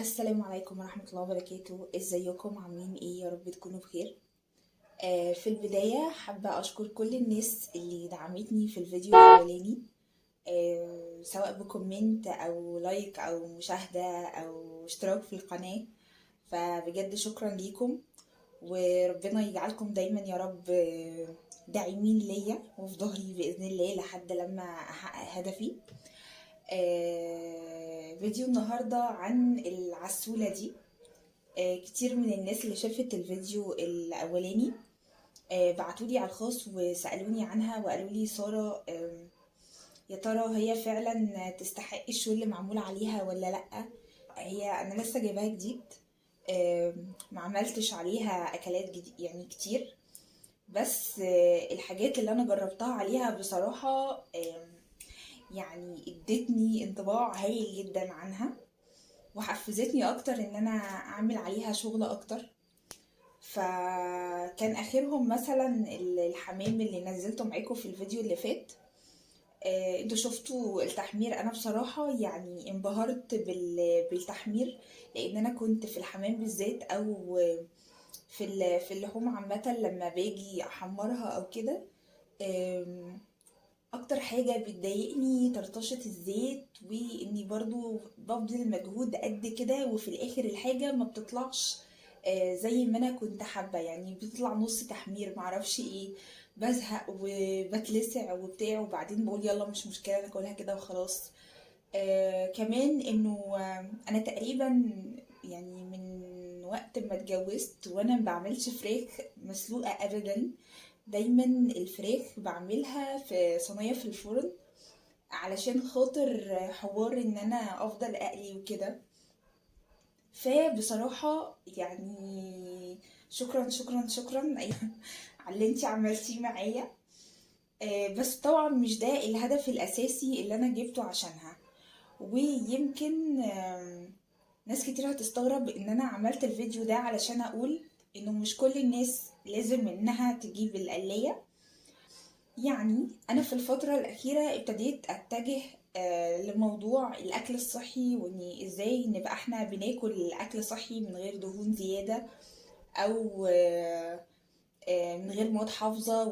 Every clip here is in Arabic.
السلام عليكم ورحمة الله وبركاته. ازيكم عاملين ايه؟ يا رب تكونوا بخير. في البداية حابة اشكر كل الناس اللي دعمتني في الفيديو الاولاني، سواء بكومنت او لايك او مشاهدة او اشتراك في القناة. فبجد شكرا ليكم، وربنا يجعلكم دايما يا رب داعمين ليا وفي ظهري بإذن الله لحد لما احقق هدفي. فيديو النهاردة عن العسولة دي. كتير من الناس اللي شافت الفيديو الأولاني بعتولي على الخاص وسألوني عنها وقالوا لي سارة، يا ترى هي فعلا تستحق الشو اللي معمول عليها ولا لأ؟ هي أنا لسه جايباها جديد، ما عملتش عليها أكلات جديد يعني كتير، بس الحاجات اللي أنا جربتها عليها بصراحة يعني ادتني انطباع هايل جدا عنها، وحفزتني اكتر ان انا اعمل عليها شغل اكتر. فكان اخرهم مثلا الحمام اللي نزلته معاكم في الفيديو اللي فات. انتوا شفتوا التحمير، انا بصراحة يعني انبهرت بالتحمير، لان انا كنت في الحمام بالذات او في اللحوم عامة لما باجي احمرها او كده. اكتر حاجة بتضايقني طرطشة الزيت، واني برضو ببذل مجهود قد كده وفي الاخر الحاجة ما بتطلعش زي ما انا كنت حابة، يعني بتطلع نص تحمير معرفش ايه. بزهق وبتلسع وبتاع، وبعدين بقول يلا مش مشكلة ناكلها كده وخلاص. كمان انه انا تقريبا يعني من وقت ما اتجوزت وانا ما بعملش فراخ مسلوقة ابدا. دايما الفراخ بعملها في صينية في الفرن، علشان خاطر حوار ان انا افضل اقلي وكده. فبصراحة يعني شكرا شكرا شكرا على اللي انتي عملتيه معايا. بس طبعا مش ده الهدف الاساسي اللي انا جبته عشانها. ويمكن ناس كتير هتستغرب ان انا عملت الفيديو ده علشان اقول انه مش كل الناس لازم انها تجيب القلاية. يعني انا في الفترة الاخيرة ابتديت اتجه لموضوع الاكل الصحي، وان ازاي نبقى احنا بناكل اكل صحي من غير دهون زيادة، او من غير مواد حافظة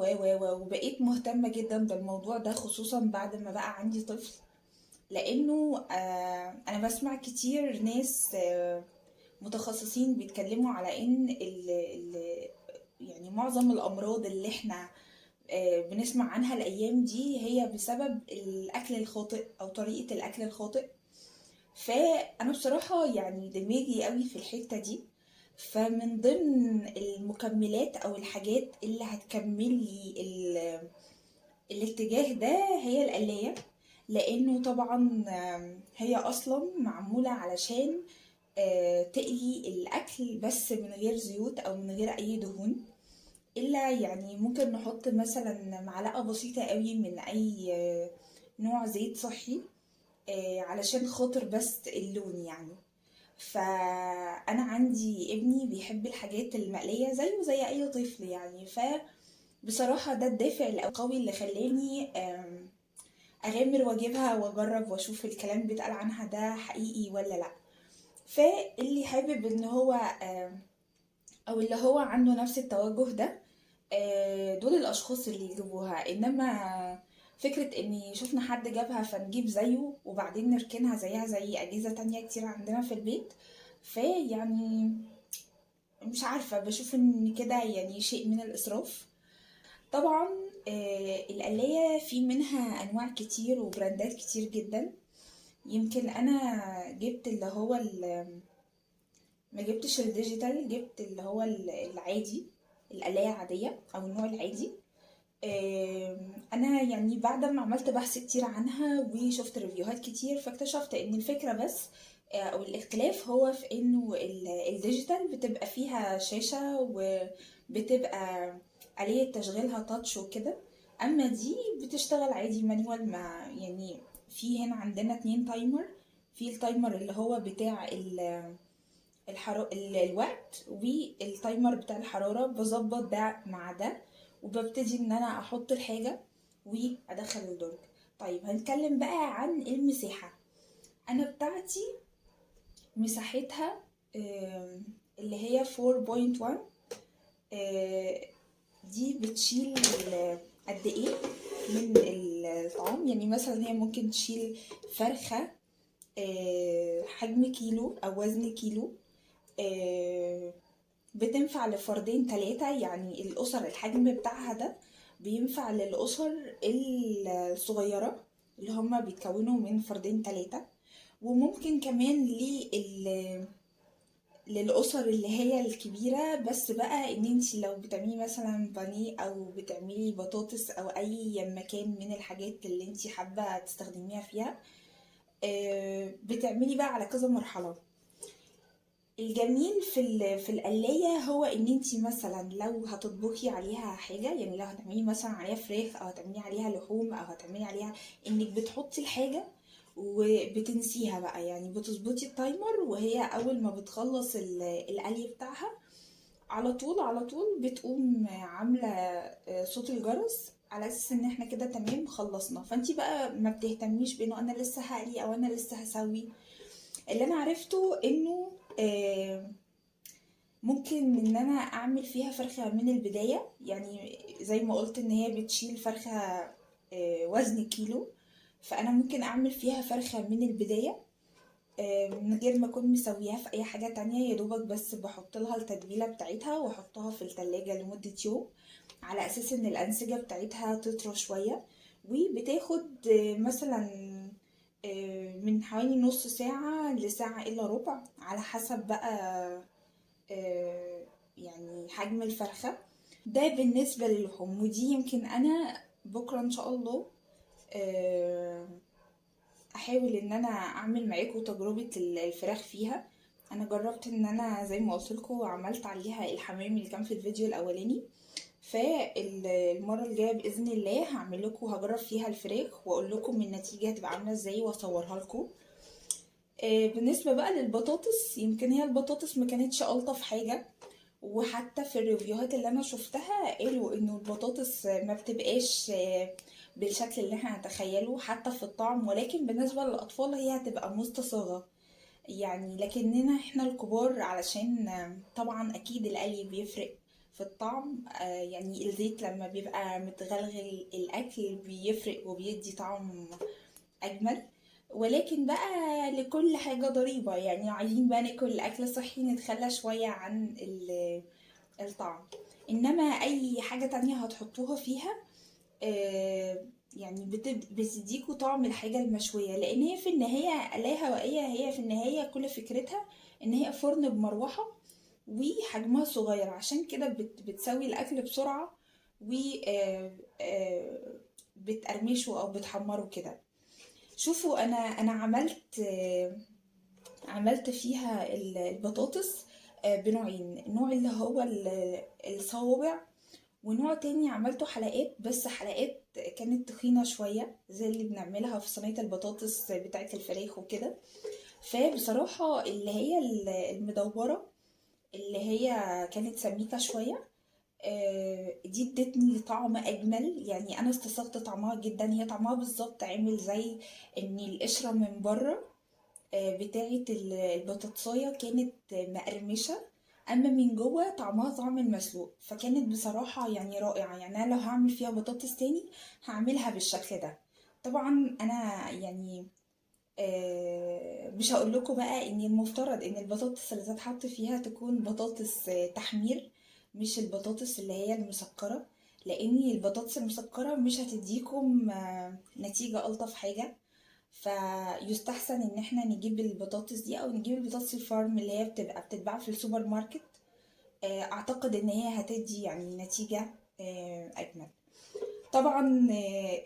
وبقيت مهتمة جدا بالموضوع ده، خصوصا بعد ما بقى عندي طفل. لانه انا بسمع كتير ناس متخصصين بيتكلموا على ان يعني معظم الامراض اللي احنا بنسمع عنها الايام دي هي بسبب الاكل الخاطئ او طريقة الاكل الخاطئ. فانا بصراحة يعني دماغي قوي في الحتة دي. فمن ضمن المكملات او الحاجات اللي هتكمل لي الاتجاه ده هي القلاية. لانه طبعا هي اصلا معمولة علشان تقلي الاكل بس من غير زيوت او من غير اي دهون، الا يعني ممكن نحط مثلا معلقة بسيطة قوي من اي نوع زيت صحي، علشان خاطر بس اللون يعني. فانا عندي ابني بيحب الحاجات المقلية زيه زي اي طفل يعني. فبصراحة ده الدافع القوي اللي خلاني اغامر واجيبها واجرب واشوف الكلام بيتقال عنها ده حقيقي ولا لا. فاللي حابب ان هو او اللي هو عنده نفس التوجه ده، دول الاشخاص اللي يجيبوها. انما فكرة اني شفنا حد جابها فنجيب زيه وبعدين نركنها زيها زي اجهزة تانية كتير عندنا في البيت، فيعني مش عارفة، بشوف ان كده يعني شيء من الاسراف. طبعا القلاية في منها انواع كتير وبراندات كتير جدا. يمكن انا جبت اللي هو ما جبتش الديجيتال، جبت اللي هو العادي، القلاية عادية او النوع العادي. انا يعني بعد ما عملت بحث كتير عنها وشفت ريفيوهات كتير، فاكتشفت ان الفكرة بس او الاختلاف هو في انه الديجيتال بتبقى فيها شاشة وبتبقى آلية تشغيلها تاتش وكده. اما دي بتشتغل عادي مانيوال، مع يعني في هنا عندنا 2 تايمر. في التايمر اللي هو بتاع الوقت، والتايمر بتاع الحرارة، بظبط ده مع ده وببتدي ان انا احط الحاجة وادخل الدرج. طيب هنتكلم بقى عن المساحة. انا بتاعتي مساحتها اللي هي 4.1. دي بتشيل قد ايه من الطعام. يعني مثلا هي ممكن تشيل فرخة حجم كيلو او وزن كيلو، بتنفع لفردين تلاتة. يعني الأسر الحجم بتاعها ده بينفع للأسر الصغيرة اللي هما بيتكونوا من فردين تلاتة، وممكن كمان للأسر اللي هي الكبيرة. بس بقى ان انتي لو بتعملي مثلا بانيه او بتعملي بطاطس او اي مكان من الحاجات اللي انتي حابة تستخدميها فيها، بتعملي بقى على كذا مرحلة. الجميل في القلاية هو ان انتي مثلا لو هتطبخي عليها حاجة، يعني لو هتعملي مثلا عليها فراخ او هتعملي عليها لحوم او هتعملي عليها، انك بتحطي الحاجة وبتنسيها بقى. يعني بتظبطي التايمر، وهي اول ما بتخلص القلي بتاعها على طول بتقوم عاملة صوت الجرس، على اساس ان احنا كده تمام خلصنا. فانتي بقى ما بتهتميش بانه انا لسه هقلي او انا لسه هسوي. اللي انا عرفته انه ممكن ان انا اعمل فيها فرخة من البداية. يعني زي ما قلت ان هي بتشيل فرخة وزن كيلو، فانا ممكن اعمل فيها فرخة من البداية من غير ما اكون مسويها في اي حاجة تانية. يا دوبك بس بحط لها التتبيلة بتاعتها واحطها في التلاجة لمدة يوم، على اساس ان الانسجة بتاعتها تطرى شوية. وبتاخد مثلا من حوالي نص ساعة لساعة الا ربع، على حسب بقى يعني حجم الفرخة. ده بالنسبة للحوم. ودي يمكن انا بكرة ان شاء الله احاول ان انا اعمل معاكم تجربة الفراخ فيها. انا جربت ان انا زي ما قلت لكم عملت عليها الحمام اللي كان في الفيديو الاولاني. فالمرة الجاية بإذن الله هعمل لكم هجرب فيها الفراخ واقول لكم النتيجة هتبقى عاملة ازاي واصورها لكم. بالنسبة بقى للبطاطس، يمكن هي البطاطس ما كانتش ألطف حاجة. وحتى في الريفيوهات اللي انا شفتها قالوا انه البطاطس ما بتبقاش بالشكل اللي احنا نتخيله حتى في الطعم، ولكن بالنسبة للأطفال هي هتبقى مستصاغة. يعني لكننا احنا الكبار، علشان طبعا اكيد القلي بيفرق في الطعم. يعني الزيت لما بيبقى متغلغل الاكل بيفرق وبيدي طعم اجمل. ولكن بقى لكل حاجة ضريبة. يعني عايزين بقى ناكل اكل صحي نتخلى شوية عن الطعم. انما اي حاجة تانية هتحطوها فيها يعني بتديكوا طعم الحاجة المشوية. لان هي في النهاية لا هوائية، هي في النهاية كل فكرتها ان هي فرن بمروحة وحجمها صغير، عشان كده بتسوي الاكل بسرعة و بتقرمشه او بتحمره كده. شوفوا انا عملت فيها البطاطس بنوعين. النوع اللي هو الصوابع، ونوع تاني عملته حلقات، بس حلقات كانت تخينة شوية زي اللي بنعملها في صينية البطاطس بتاعة الفراخ وكده. فبصراحة اللي هي المدورة اللي هي كانت سميكة شوية، دي ادتني طعم اجمل. يعني انا استصغت طعمها جدا. هي طعمها بالظبط عامل زي ان القشرة من بره بتاعة البطاطساية كانت مقرمشة، اما من جوه طعمها طعم المسلوق. فكانت بصراحة يعني رائعة. يعني انا لو هعمل فيها بطاطس تاني هعملها بالشكل ده. طبعا انا يعني مش هقول لكم بقى ان المفترض ان البطاطس اللي تتحط فيها تكون بطاطس تحمير، مش البطاطس اللي هي المسكرة. لان البطاطس المسكرة مش هتديكم نتيجة الطف حاجة. فيستحسن ان احنا نجيب البطاطس دي او نجيب البطاطس الفارم اللي هي بتبقى بتتباع في السوبر ماركت. اعتقد ان هي هتدي يعني نتيجة اجمل. طبعا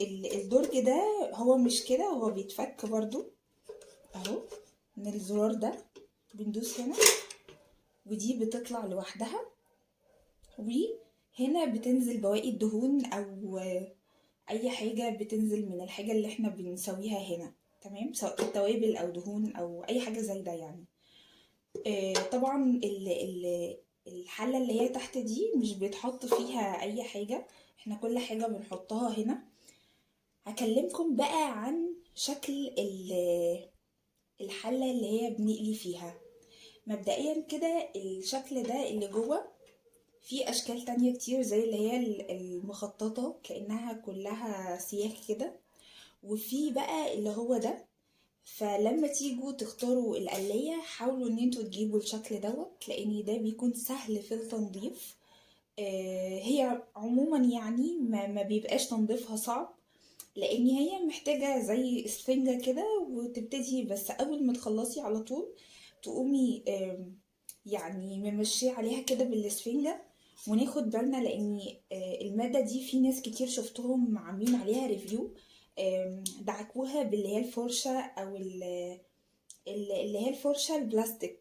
الدرج ده هو مش كده، هو بيتفك برضو اهو من الزرار ده. بندوس هنا ودي بتطلع لوحدها، وهنا بتنزل بواقي الدهون او اي حاجة بتنزل من الحاجة اللي احنا بنسويها هنا. تمام، سواء كانت توابل او دهون او اي حاجة زي ده يعني. طبعا الحلة اللي هي تحت دي مش بيتحط فيها اي حاجة، احنا كل حاجة بنحطها هنا. هكلمكم بقى عن شكل الحلة اللي هي بنقلي فيها. مبدئيا كده الشكل ده اللي جوه، في اشكال تانية كتير زي اللي هي المخططة كأنها كلها سياخ كده، وفي بقى اللي هو ده. فلما تيجوا تختاروا القلاية حاولوا ان انتوا تجيبوا الشكل دوت، لان ده بيكون سهل في التنظيف. هي عموما يعني ما بيبقاش تنظيفها صعب، لان هي محتاجة زي اسفنجة كده، وتبتدي بس اول ما تخلصي على طول تقومي يعني ممشيه عليها كده بالاسفنجة. وناخد بالنا لان المادة دي في ناس كتير شفتهم عاملين عليها ريفيو، دعكوها باللي هي الفرشة او اللي هي الفرشة البلاستيك،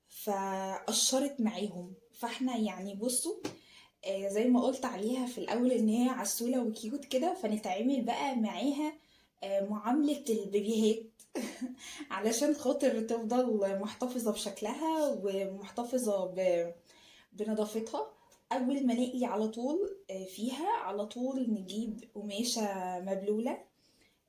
فقشرت معاهم. فاحنا يعني بصوا، زي ما قلت عليها في الاول ان هي عسولة وكيوت كده، فنتعامل بقى معاها معاملة البيبيهات علشان خاطر تفضل محتفظة بشكلها ومحتفظة بنظافتها. اول ما نقلي على طول فيها على طول نجيب قماشة مبلولة،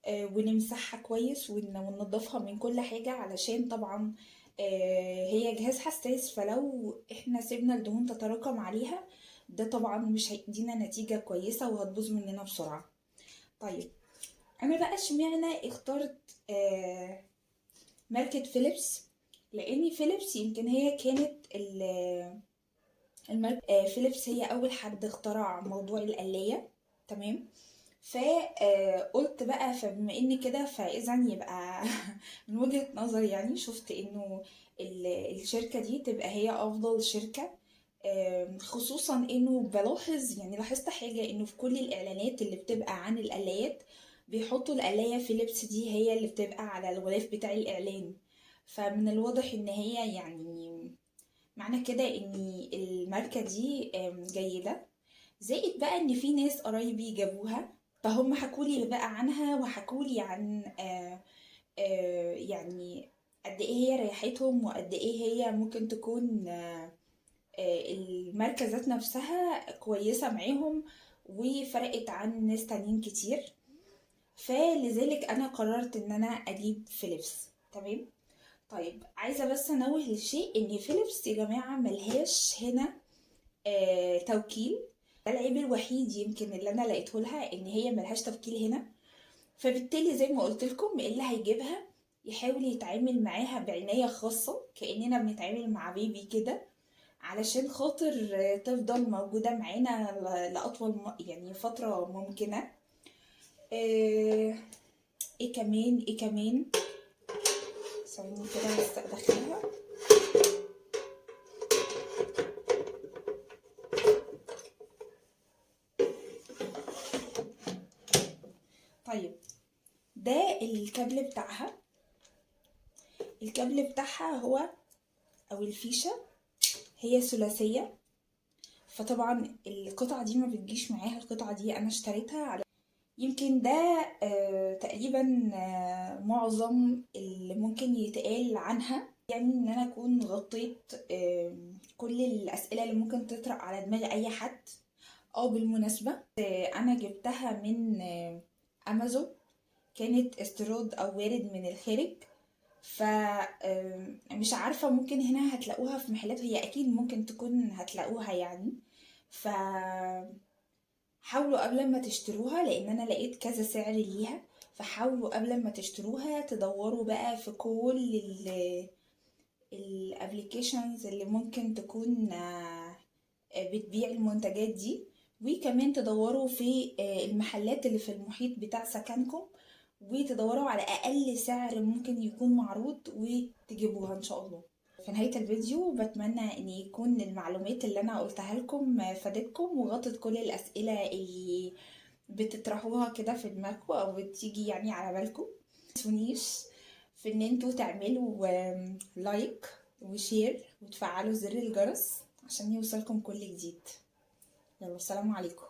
ونمسحها كويس وننضفها من كل حاجة، علشان طبعا هي جهاز حساس، فلو احنا سيبنا الدهون تتراكم عليها ده طبعا مش هيدينا نتيجة كويسة وهتبوظ مننا بسرعة. طيب انا بقى اشمعنى اخترت ماركة فيليبس؟ لان فيليبس يمكن هي كانت فيليبس هي اول حد اخترع موضوع القلاية. تمام. فقلت بقى فبما ان كده فاذا يبقى من وجهة نظري يعني شفت انه الشركة دي تبقى هي افضل شركة. خصوصا انه بلاحظ يعني لاحظت حاجة انه في كل الاعلانات اللي بتبقى عن القلايات بيحطوا القلاية فيليبس دي هي اللي بتبقى على الغلاف بتاع الاعلان. فمن الواضح ان هي يعني معنى كده ان الماركة دي جيدة. زائد بقى ان في ناس قرايبي جابوها، فهم حكولي بقى عنها وحكولي عن يعني قد ايه هي ريحتهم وقد ايه هي ممكن تكون الماركة ذات نفسها كويسة معاهم، وفرقت عن ناس تانيين كتير. فلذلك انا قررت ان انا اجيب فيليبس. تمام. طيب عايزة بس انوه لشيء، ان فيليبس يا جماعة ملهاش هنا توكيل. ده العيب الوحيد يمكن اللي انا لقيته لها، ان هي ملهاش توكيل هنا. فبالتالي زي ما قلت لكم اللي هيجيبها يحاول يتعامل معاها بعناية خاصة كأننا بنتعامل مع بيبي كده، علشان خاطر تفضل موجودة معانا لأطول يعني فترة ممكنة. آه، ايه كمان ايه كمان، ثواني كده بس ادخلها. طيب ده الكابل بتاعها. الكابل بتاعها هو او الفيشة هي ثلاثية، فطبعا القطعة دي ما بتجيش معاها. القطعة دي انا اشتريتها على يمكن ده تقريبا معظم اللي ممكن يتقال عنها، يعني ان انا اكون غطيت كل الاسئلة اللي ممكن تطرق على دماغ اي حد. بالمناسبة انا جبتها من امازون، كانت استيراد او وارد من الخارج. فمش عارفة ممكن هنا هتلاقوها في محلات، هي اكيد ممكن تكون هتلاقوها يعني. ف حاولوا قبل ما تشتروها، لان انا لقيت كذا سعر ليها. فحاولوا قبل ما تشتروها تدوروا بقى في كل الابليكيشنز اللي ممكن تكون بتبيع المنتجات دي، وكمان تدوروا في المحلات اللي في المحيط بتاع سكنكم، وتدوروا على اقل سعر ممكن يكون معروض وتجيبوها ان شاء الله. في نهاية الفيديو بتمنى ان يكون المعلومات اللي انا قلتها لكم فادتكم وغطت كل الاسئلة اللي بتطرحوها كده في دماغكم او بتيجي يعني على بالكم. متنسونيش في ان انتوا تعملوا لايك وشير وتفعلوا زر الجرس عشان يوصلكم كل جديد. يلا السلام عليكم.